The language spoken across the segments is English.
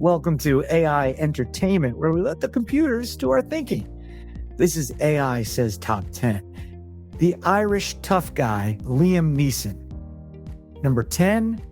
Welcome to AI Entertainment, where we let the computers do our thinking. This is AI Says Top 10. The Irish tough guy, Liam Neeson. Number 10.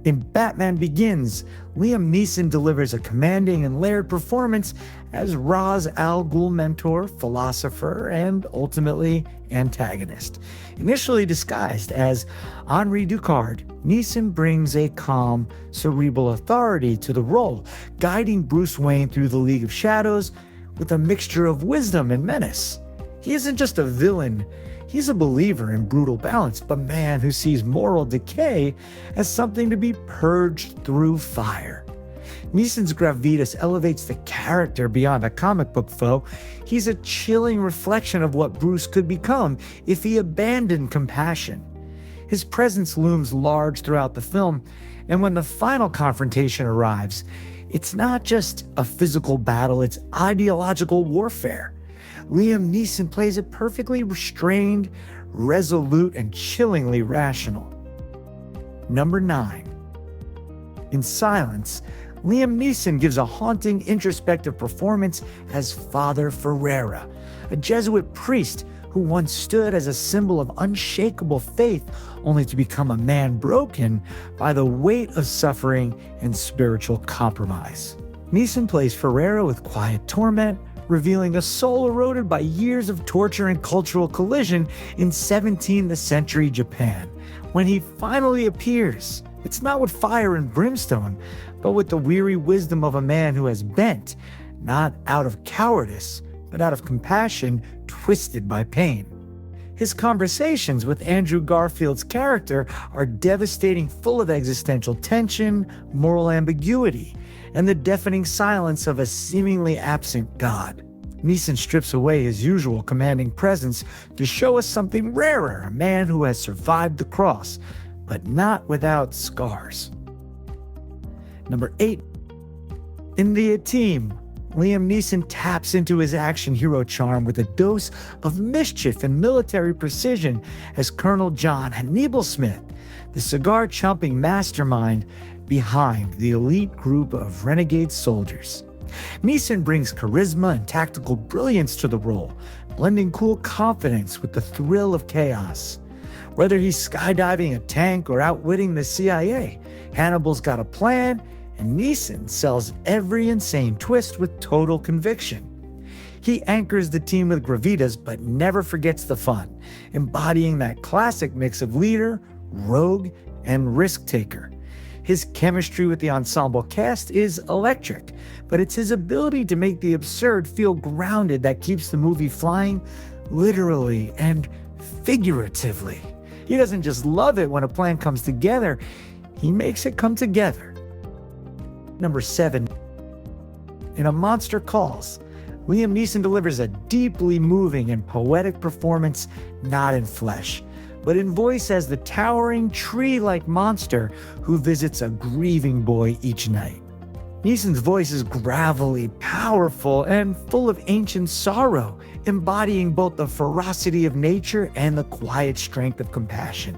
In Batman Begins, Liam Neeson delivers a commanding and layered performance as Ra's al Ghul mentor, philosopher, and ultimately antagonist. Initially disguised as Henri Ducard, Neeson brings a calm, cerebral authority to the role, guiding Bruce Wayne through the League of Shadows with a mixture of wisdom and menace. He isn't just a villain, he's a believer in brutal balance, but a man who sees moral decay as something to be purged through fire. Neeson's gravitas elevates the character beyond a comic book foe. He's a chilling reflection of what Bruce could become if he abandoned compassion. His presence looms large throughout the film, and when the final confrontation arrives, it's not just a physical battle, it's ideological warfare. Liam Neeson plays it perfectly restrained, resolute, and chillingly rational. Number 9. In Silence, Liam Neeson gives a haunting, introspective performance as Father Ferreira, a Jesuit priest who once stood as a symbol of unshakable faith, only to become a man broken by the weight of suffering and spiritual compromise. Neeson plays Ferreira with quiet torment, revealing a soul eroded by years of torture and cultural collision in 17th century Japan. When he finally appears, it's not with fire and brimstone, but with the weary wisdom of a man who has bent, not out of cowardice, but out of compassion, twisted by pain. His conversations with Andrew Garfield's character are devastating, full of existential tension, moral ambiguity, and the deafening silence of a seemingly absent God. Neeson strips away his usual commanding presence to show us something rarer, a man who has survived the cross, but not without scars. Number 8. In The Team, Liam Neeson taps into his action hero charm with a dose of mischief and military precision as Colonel John Hannibal Smith, the cigar-chomping mastermind behind the elite group of renegade soldiers. Neeson brings charisma and tactical brilliance to the role, blending cool confidence with the thrill of chaos. Whether he's skydiving a tank or outwitting the CIA, Hannibal's got a plan, and Neeson sells every insane twist with total conviction. He anchors the team with gravitas but never forgets the fun, embodying that classic mix of leader, rogue, and risk-taker. His chemistry with the ensemble cast is electric, but it's his ability to make the absurd feel grounded that keeps the movie flying literally and figuratively. He doesn't just love it when a plan comes together, he makes it come together. Number 7. In A Monster Calls, Liam Neeson delivers a deeply moving and poetic performance, not in flesh, but in voice as the towering tree-like monster who visits a grieving boy each night. Neeson's voice is gravelly, powerful, and full of ancient sorrow, embodying both the ferocity of nature and the quiet strength of compassion.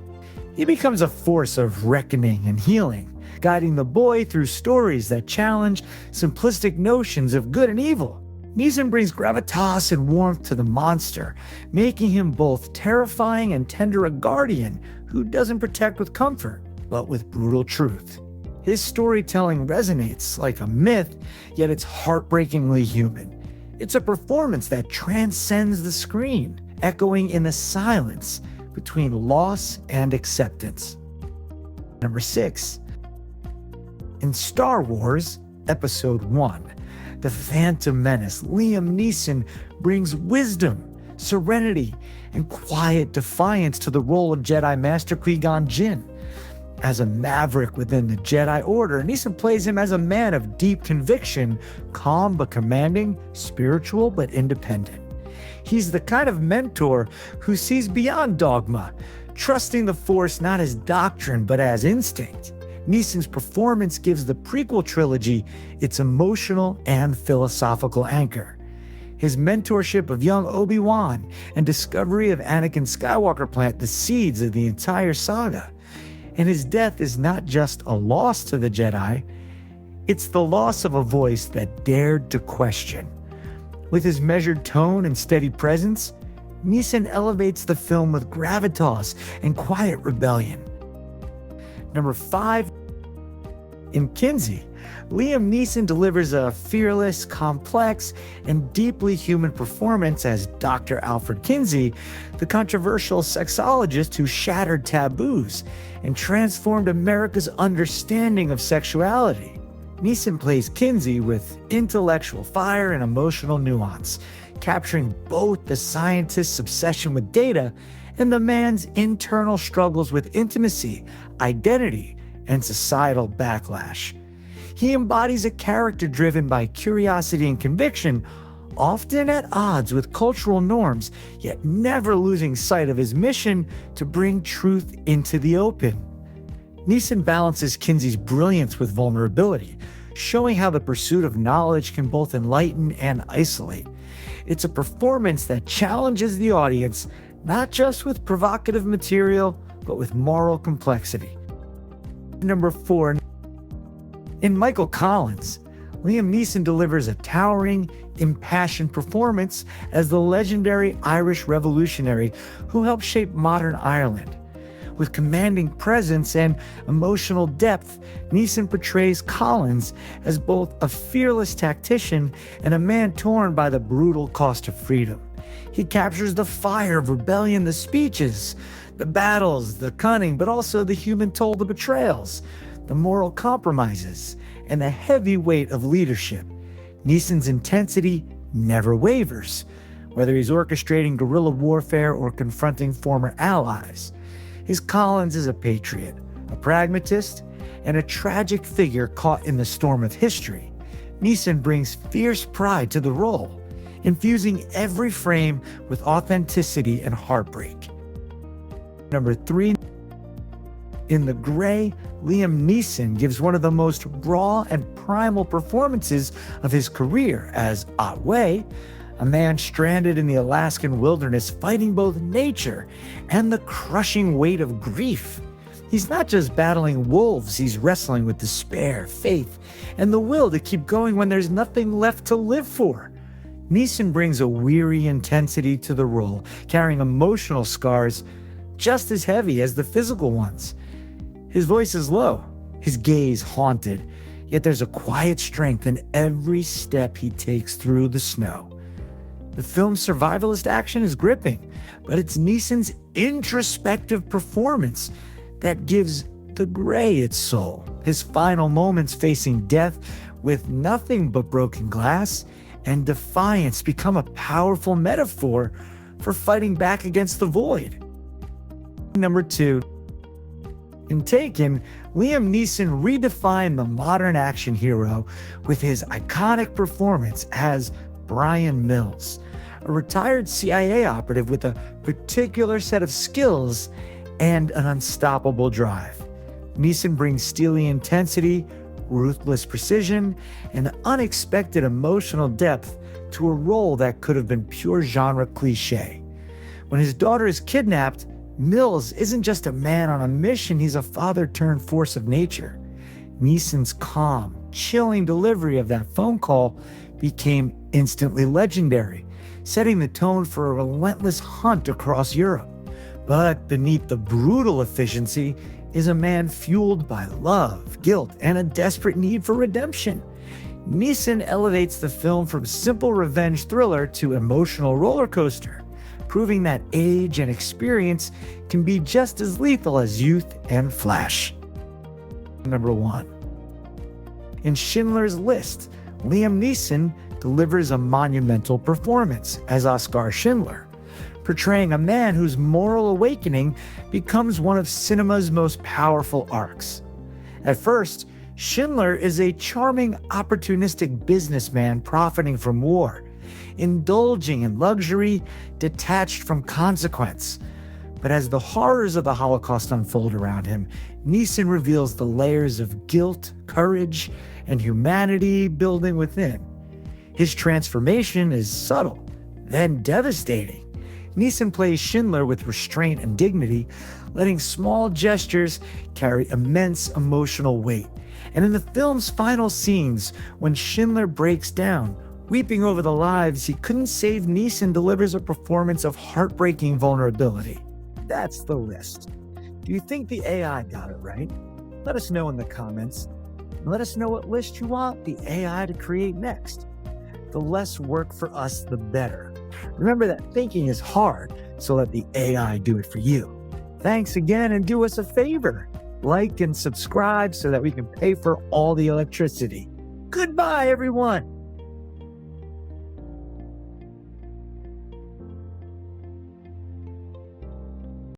He becomes a force of reckoning and healing, guiding the boy through stories that challenge simplistic notions of good and evil. Neeson brings gravitas and warmth to the monster, making him both terrifying and tender, a guardian who doesn't protect with comfort, but with brutal truth. His storytelling resonates like a myth, yet it's heartbreakingly human. It's a performance that transcends the screen, echoing in the silence between loss and acceptance. Number 6. In Star Wars, Episode 1, The Phantom Menace, Liam Neeson brings wisdom, serenity, and quiet defiance to the role of Jedi Master Qui-Gon Jinn. As a maverick within the Jedi Order, Neeson plays him as a man of deep conviction, calm but commanding, spiritual but independent. He's the kind of mentor who sees beyond dogma, trusting the Force not as doctrine but as instinct. Neeson's performance gives the prequel trilogy its emotional and philosophical anchor. His mentorship of young Obi-Wan and discovery of Anakin Skywalker plant the seeds of the entire saga. And his death is not just a loss to the Jedi, It's the loss of a voice that dared to question. With his measured tone and steady presence, Neeson elevates the film with gravitas and quiet rebellion. Number 5, in Kinsey, Liam Neeson delivers a fearless, complex, and deeply human performance as Dr. Alfred Kinsey, the controversial sexologist who shattered taboos and transformed America's understanding of sexuality. Neeson plays Kinsey with intellectual fire and emotional nuance, capturing both the scientist's obsession with data and the man's internal struggles with intimacy, identity, and societal backlash. He embodies a character driven by curiosity and conviction, often at odds with cultural norms, yet never losing sight of his mission to bring truth into the open. Neeson balances Kinsey's brilliance with vulnerability, showing how the pursuit of knowledge can both enlighten and isolate. It's a performance that challenges the audience, not just with provocative material, but with moral complexity. Number 4, in Michael Collins, Liam Neeson delivers a towering, impassioned performance as the legendary Irish revolutionary who helped shape modern Ireland. With commanding presence and emotional depth, Neeson portrays Collins as both a fearless tactician and a man torn by the brutal cost of freedom. He captures the fire of rebellion, the speeches, the battles, the cunning, but also the human toll, the betrayals, the moral compromises, and the heavy weight of leadership. Neeson's intensity never wavers, whether he's orchestrating guerrilla warfare or confronting former allies. His Collins is a patriot, a pragmatist, and a tragic figure caught in the storm of history. Neeson brings fierce pride to the role, infusing every frame with authenticity and heartbreak. Number 3, in The Grey, Liam Neeson gives one of the most raw and primal performances of his career as Otway, a man stranded in the Alaskan wilderness fighting both nature and the crushing weight of grief. He's not just battling wolves, he's wrestling with despair, faith, and the will to keep going when there's nothing left to live for. Neeson brings a weary intensity to the role, carrying emotional scars just as heavy as the physical ones. His voice is low, his gaze haunted, yet there's a quiet strength in every step he takes through the snow. The film's survivalist action is gripping, but it's Neeson's introspective performance that gives The Grey its soul. His final moments facing death with nothing but broken glass and defiance become a powerful metaphor for fighting back against the void. Number 2, in Taken, Liam Neeson redefined the modern action hero with his iconic performance as Brian Mills, a retired CIA operative with a particular set of skills and an unstoppable drive. Neeson brings steely intensity, ruthless precision, and unexpected emotional depth to a role that could have been pure genre cliché. When his daughter is kidnapped, Mills isn't just a man on a mission, he's a father turned force of nature. Neeson's calm, chilling delivery of that phone call became instantly legendary, setting the tone for a relentless hunt across Europe. But beneath the brutal efficiency is a man fueled by love, guilt, and a desperate need for redemption. Neeson elevates the film from simple revenge thriller to emotional roller coaster, proving that age and experience can be just as lethal as youth and flash. Number 1. In Schindler's List, Liam Neeson delivers a monumental performance as Oskar Schindler, portraying a man whose moral awakening becomes one of cinema's most powerful arcs. At first, Schindler is a charming, opportunistic businessman profiting from war, indulging in luxury, detached from consequence. But as the horrors of the Holocaust unfold around him, Neeson reveals the layers of guilt, courage, and humanity building within. His transformation is subtle, then devastating. Neeson plays Schindler with restraint and dignity, letting small gestures carry immense emotional weight. And in the film's final scenes, when Schindler breaks down, weeping over the lives he couldn't save, Neeson delivers a performance of heartbreaking vulnerability. That's the list. Do you think the AI got it right? Let us know in the comments. And let us know what list you want the AI to create next. The less work for us, the better. Remember that thinking is hard, so let the AI do it for you. Thanks again, and do us a favor. Like and subscribe so that we can pay for all the electricity. Goodbye, everyone.